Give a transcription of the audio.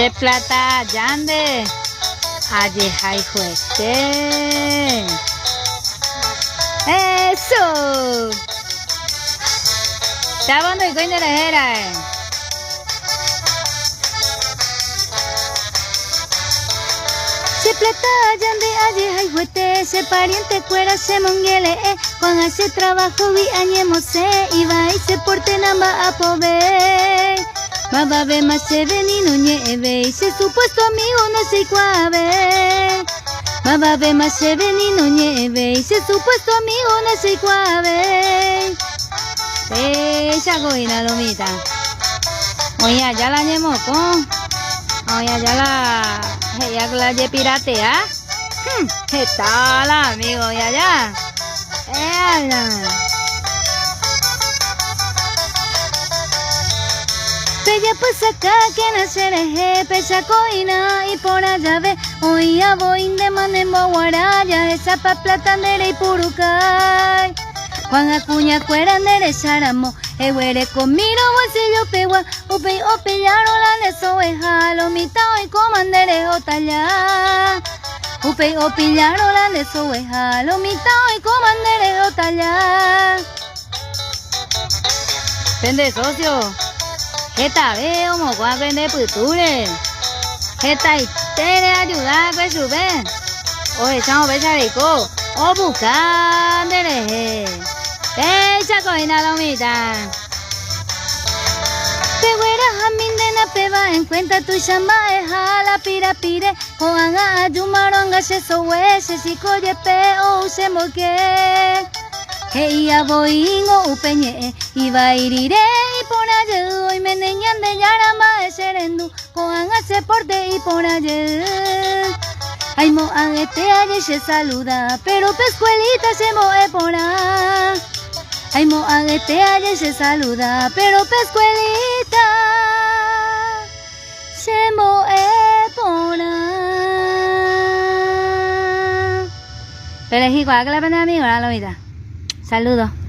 De plata, yande. Aye, hay jueste. Eso. Estaban de coño de era. Se plata, yande, aye, hay jueste. Se pariente, cuera, se monguele. Cuando hace trabajo, vi añemose. Iba y se porte namba a poder. Baba ve más se ve ni no nieve y se supuesto amigo no sé cuave. Baba ve más se ve ni no nieve y se supuesto amigo no sé cuave. Ya goina lomita. Oye, ya la ñemoco. Oye, ya la ye piratea. ¿Qué tal, amigo? Ya. Bella pues acá que nacer pesa coina y por allá ve oía voy de manembo guaraya esa pa plata nere y purucay Juan Acuña cuera nere saramo ehuere comiro bolsillo pegua upe opillaro la neso ejalo mitao y comandere otalla upe opillaro la neso ejalo mitao y comandere otalla Pende socio Esta veo mo qua vende puture. Esta y te ayuda pues sube. Oye, estamos besarico. O buscándole. Pecha coina lomita. Peguera jamin de na peba en cuenta tu chamba es a la pirapire. O anga ayumaronga se sowe se si coye pe o se moque. Heia boingo upeñe iba irire y por allá y me neñan de yarama de serendu con hace porte y por allá ay mo agete aye se saluda pero pescuelita se moe pora ay mo agete aye se saluda pero pescuelita se moe pora pero es igual que la pena amigo la lomita Saludos.